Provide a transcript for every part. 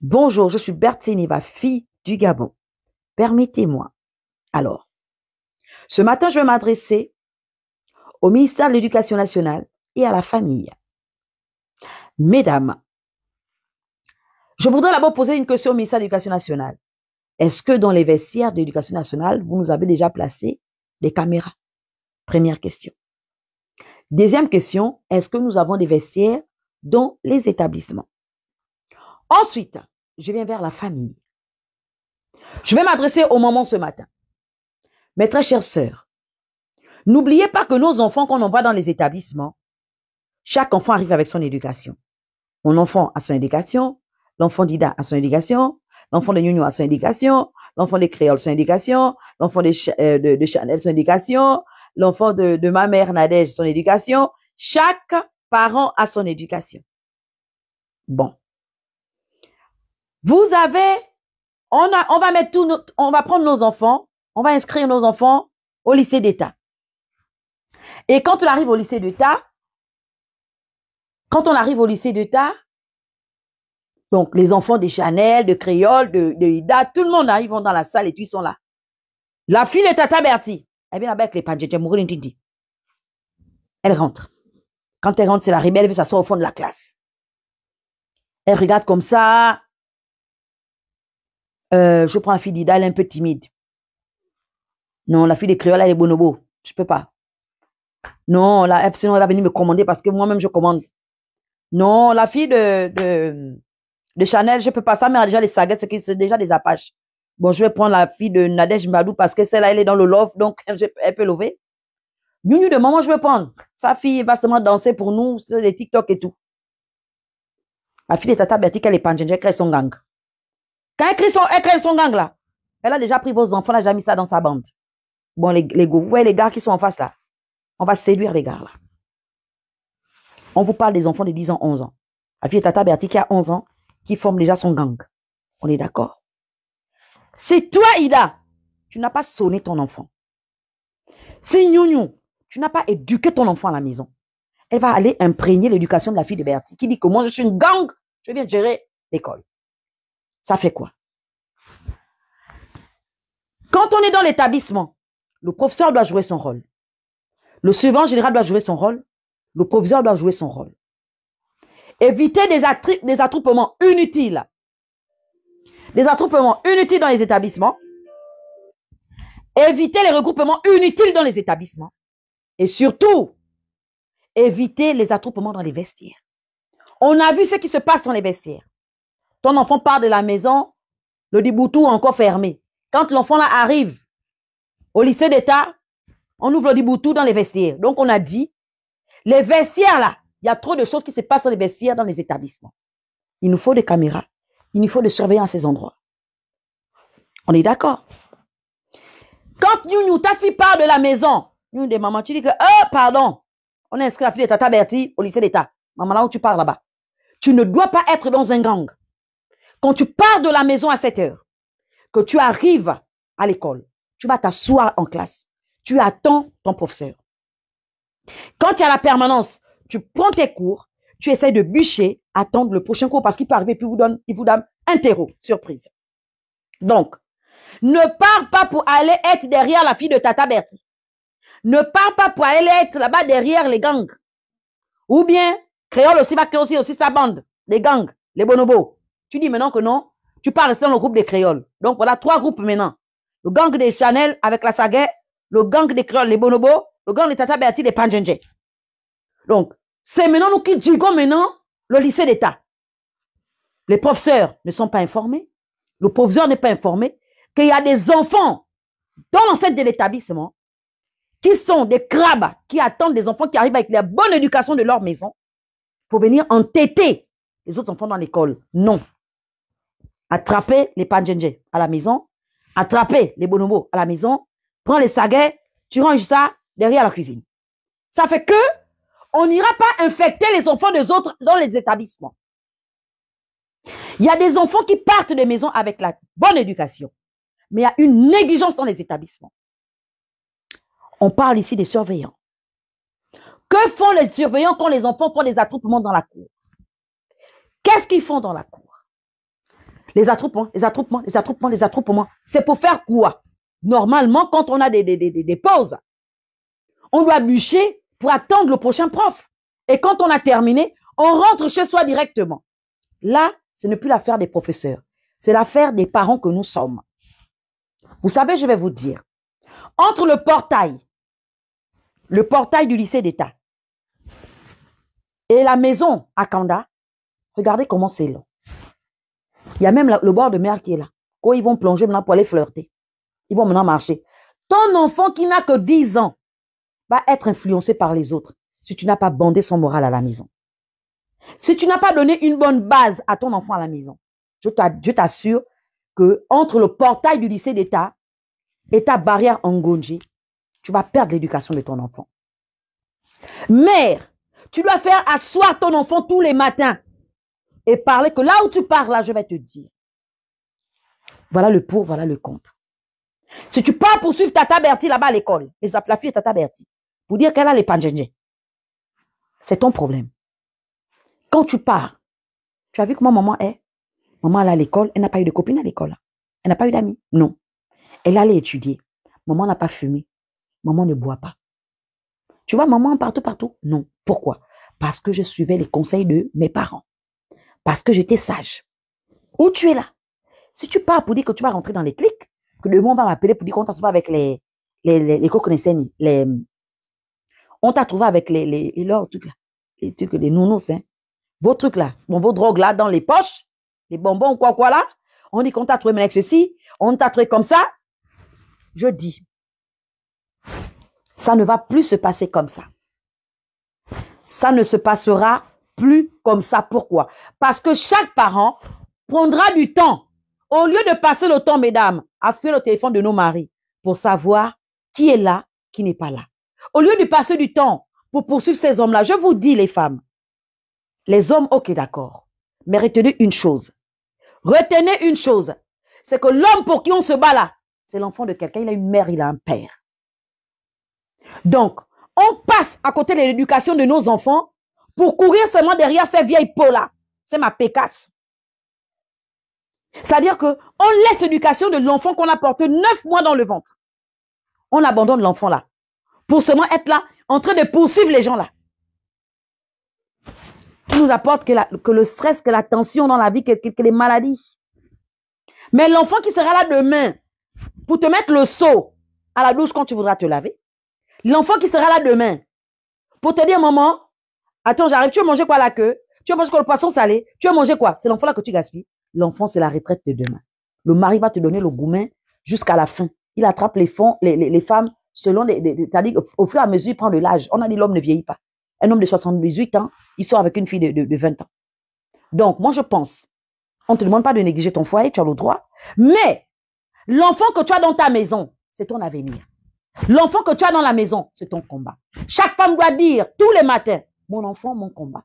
Bonjour, je suis Bertine, fille du Gabon. Permettez-moi. Alors, ce matin, je vais m'adresser au ministère de l'Éducation nationale et à la famille. Mesdames, je voudrais d'abord poser une question au ministère de l'Éducation nationale. Est-ce que dans les vestiaires de l'Éducation nationale, vous nous avez déjà placé des caméras? Première question. Deuxième question, est-ce que nous avons des vestiaires dans les établissements? Ensuite, je viens vers la famille. Je vais m'adresser aux mamans ce matin. Mes très chères sœurs, n'oubliez pas que nos enfants, quand on envoie dans les établissements, chaque enfant arrive avec son éducation. Mon enfant a son éducation, l'enfant d'Ida a son éducation, l'enfant de Nuno a son éducation, l'enfant des Créoles son éducation, l'enfant de Chanel son éducation, l'enfant de ma mère Nadège son éducation. Chaque parent a son éducation. Bon. Vous avez, on va mettre on va prendre nos enfants, on va inscrire nos enfants au lycée d'État. Et quand on arrive au lycée d'État, donc les enfants des Chanel, de Créole, de Ida, tout le monde arrive dans la salle et tous ils sont là. La fille de Tata Bertie, elle vient avec les panjets, elle rentre. Quand elle rentre, c'est la rebelle, elle veut s'asseoir au fond de la classe. Elle regarde comme ça. Je prends la fille d'Ida, elle est un peu timide. Non, la fille des Créoles, elle est bonobo. Je peux pas. Non, sinon elle va venir me commander parce que moi-même je commande. Non, la fille de Chanel, je peux pas. Ça, mais déjà les saguettes, c'est déjà des apaches. Bon, je vais prendre la fille de Nadège Mbadou parce que celle-là, elle est dans le love, donc elle peut lever. Nounou de maman, je vais prendre. Sa fille va seulement danser pour nous sur les TikTok et tout. La fille de Tata Bertie, elle est panjenge, elle crée son gang. Quand elle crée son gang là, elle a déjà pris vos enfants, elle a déjà mis ça dans sa bande. Bon, vous voyez les gars qui sont en face là. On va séduire les gars là. On vous parle des enfants de 10 ans, 11 ans. La fille de Tata Bertie qui a 11 ans, qui forme déjà son gang. On est d'accord? C'est toi, Ida, tu n'as pas sonné ton enfant. C'est Nounou, tu n'as pas éduqué ton enfant à la maison. Elle va aller imprégner l'éducation de la fille de Bertie qui dit que moi, je suis une gang, je viens gérer l'école. Ça fait quoi? Quand on est dans l'établissement, le professeur doit jouer son rôle. Le surveillant général doit jouer son rôle. Le proviseur doit jouer son rôle. Éviter des attroupements inutiles. Des attroupements inutiles dans les établissements. Éviter les regroupements inutiles dans les établissements. Et surtout, éviter les attroupements dans les vestiaires. On a vu ce qui se passe dans les vestiaires. Ton enfant part de la maison, le diboutou encore fermé. Quand l'enfant là arrive au lycée d'État, on ouvre le diboutou dans les vestiaires. Donc on a dit, les vestiaires là, il y a trop de choses qui se passent dans les vestiaires dans les établissements. Il nous faut des caméras. Il nous faut des surveillants à ces endroits. On est d'accord? Quand ta fille part de la maison, nous des mamans, tu dis que, pardon, on a inscrit la fille de Tata Bertie au lycée d'État. Maman, là où tu pars là-bas. Tu ne dois pas être dans un gang. Quand tu pars de la maison à 7 heures, que tu arrives à l'école, tu vas t'asseoir en classe. Tu attends ton professeur. Quand il y a la permanence, tu prends tes cours, tu essaies de bûcher, attendre le prochain cours parce qu'il peut arriver et puis il vous donne un terreau, surprise. Donc, ne pars pas pour aller être derrière la fille de Tata Bertie. Ne pars pas pour aller être là-bas derrière les gangs. Ou bien, Créole aussi va créer aussi sa bande, les gangs, les bonobos. Tu dis maintenant que non, tu pars rester dans le groupe des Créoles. Donc voilà 3 groupes maintenant. Le gang des Chanel avec la Saguet, le gang des Créoles, les bonobos, le gang des Tata Bertie, les Panjenge. Donc, c'est maintenant nous qui digons maintenant le lycée d'État. Les professeurs ne sont pas informés. Le professeur n'est pas informé qu'il y a des enfants dans l'enceinte de l'établissement qui sont des crabes qui attendent des enfants qui arrivent avec la bonne éducation de leur maison pour venir entêter les autres enfants dans l'école. Non. Attrapez les Panjenge à la maison, attrapez les bonobos à la maison, prends les saguets, tu ranges ça derrière la cuisine. Ça fait que on n'ira pas infecter les enfants des autres dans les établissements. Il y a des enfants qui partent des maisons avec la bonne éducation, mais il y a une négligence dans les établissements. On parle ici des surveillants. Que font les surveillants quand les enfants font des attroupements dans la cour? Qu'est-ce qu'ils font dans la cour? Les attroupements, les attroupements, les attroupements, les attroupements. C'est pour faire quoi? Normalement, quand on a des pauses, on doit bûcher pour attendre le prochain prof. Et quand on a terminé, on rentre chez soi directement. Là, ce n'est plus l'affaire des professeurs. C'est l'affaire des parents que nous sommes. Vous savez, je vais vous dire, entre le portail du lycée d'État et la maison à Kanda, regardez comment c'est long. Il y a même le bord de mer qui est là. Quand ils vont plonger maintenant pour aller flirter, ils vont maintenant marcher. Ton enfant qui n'a que 10 ans va être influencé par les autres si tu n'as pas bandé son moral à la maison. Si tu n'as pas donné une bonne base à ton enfant à la maison, je t'assure que entre le portail du lycée d'État et ta barrière en Ngonji, tu vas perdre l'éducation de ton enfant. Mère, tu dois faire asseoir ton enfant tous les matins et parler que là où tu pars, là, je vais te dire. Voilà le pour, voilà le contre. Si tu pars pour suivre Tata Bertie là-bas à l'école, la fille Tata Bertie, pour dire qu'elle a les panjenje, c'est ton problème. Quand tu pars, tu as vu comment maman est? Maman, elle est à l'école, elle n'a pas eu de copine à l'école. Elle n'a pas eu d'amis. Non. Elle allait étudier. Maman n'a pas fumé. Maman ne boit pas. Tu vois, maman partout? Non. Pourquoi? Parce que je suivais les conseils de mes parents. Parce que j'étais sage. Où tu es là? Si tu pars pour dire que tu vas rentrer dans les clics, que le monde va m'appeler pour dire qu'on t'a trouvé avec les coconesseni, on t'a trouvé avec leurs trucs là, les trucs, les nounous, hein. Vos trucs là, bon, vos drogues là dans les poches, les bonbons ou quoi là, on dit qu'on t'a trouvé avec ceci, on t'a trouvé comme ça. Je dis, ça ne va plus se passer comme ça. Ça ne se passera plus comme ça. Pourquoi? Parce que chaque parent prendra du temps, au lieu de passer le temps, mesdames, à faire le téléphone de nos maris pour savoir qui est là, qui n'est pas là. Au lieu de passer du temps pour poursuivre ces hommes-là, je vous dis les femmes, les hommes, ok, d'accord, mais retenez une chose. Retenez une chose, c'est que l'homme pour qui on se bat là, c'est l'enfant de quelqu'un, il a une mère, il a un père. Donc, on passe à côté de l'éducation de nos enfants pour courir seulement derrière ces vieilles peaux-là. C'est ma pécasse. C'est-à-dire qu'on laisse l'éducation de l'enfant qu'on a porté 9 mois dans le ventre. On abandonne l'enfant là pour seulement être là en train de poursuivre les gens là. Qui nous apporte que le stress, que la tension dans la vie, que les maladies. Mais l'enfant qui sera là demain pour te mettre le seau à la douche quand tu voudras te laver. L'enfant qui sera là demain pour te dire, maman, attends, j'arrive, tu veux manger quoi la queue? Tu veux manger quoi le poisson salé? Tu veux manger quoi? C'est l'enfant là que tu gaspilles. L'enfant, c'est la retraite de demain. Le mari va te donner le gourmet jusqu'à la fin. Il attrape les femmes selon c'est-à-dire au fur et à mesure, il prend de l'âge. On a dit l'homme ne vieillit pas. Un homme de 78 ans, il sort avec une fille de 20 ans. Donc, moi, je pense, on ne te demande pas de négliger ton foyer, tu as le droit. Mais, l'enfant que tu as dans ta maison, c'est ton avenir. L'enfant que tu as dans la maison, c'est ton combat. Chaque femme doit dire tous les matins, mon enfant, mon combat.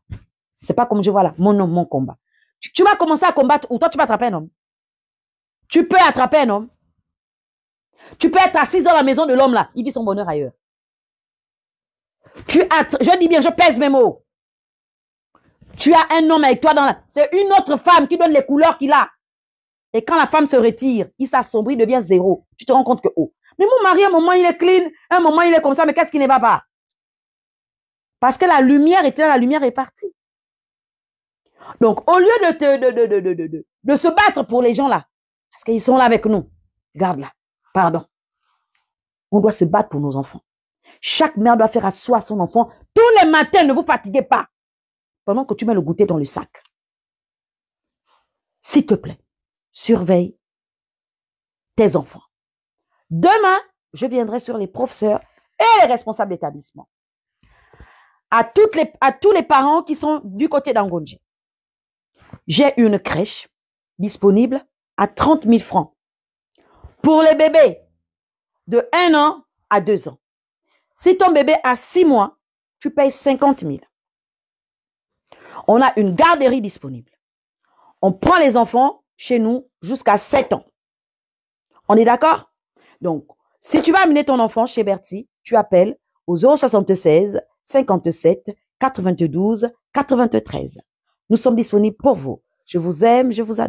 C'est pas comme je vois là, mon homme, mon combat. Tu vas commencer à combattre ou toi, tu vas attraper un homme. Tu peux attraper un homme. Tu peux être assise dans la maison de l'homme là, il vit son bonheur ailleurs. Je dis bien, je pèse mes mots. Tu as un homme avec toi dans la... C'est une autre femme qui donne les couleurs qu'il a. Et quand la femme se retire, il s'assombrit, il devient zéro. Tu te rends compte que, oh, mais mon mari, à un moment, il est clean, à un moment, il est comme ça, mais qu'est-ce qui ne va pas? Parce que la lumière était là, la lumière est partie. Donc, au lieu de se battre pour les gens là, parce qu'ils sont là avec nous, regarde là, pardon. On doit se battre pour nos enfants. Chaque mère doit faire asseoir son enfant. Tous les matins, ne vous fatiguez pas. Pendant que tu mets le goûter dans le sac. S'il te plaît, surveille tes enfants. Demain, je viendrai sur les professeurs et les responsables d'établissement. À tous les parents qui sont du côté d'Angonji. J'ai une crèche disponible à 30 000 francs. Pour les bébés de 1 an à 2 ans. Si ton bébé a 6 mois, tu payes 50 000. On a une garderie disponible. On prend les enfants chez nous jusqu'à 7 ans. On est d'accord? Donc, si tu vas amener ton enfant chez Bertie, tu appelles au 076 57 92 93. Nous sommes disponibles pour vous. Je vous aime, je vous adore.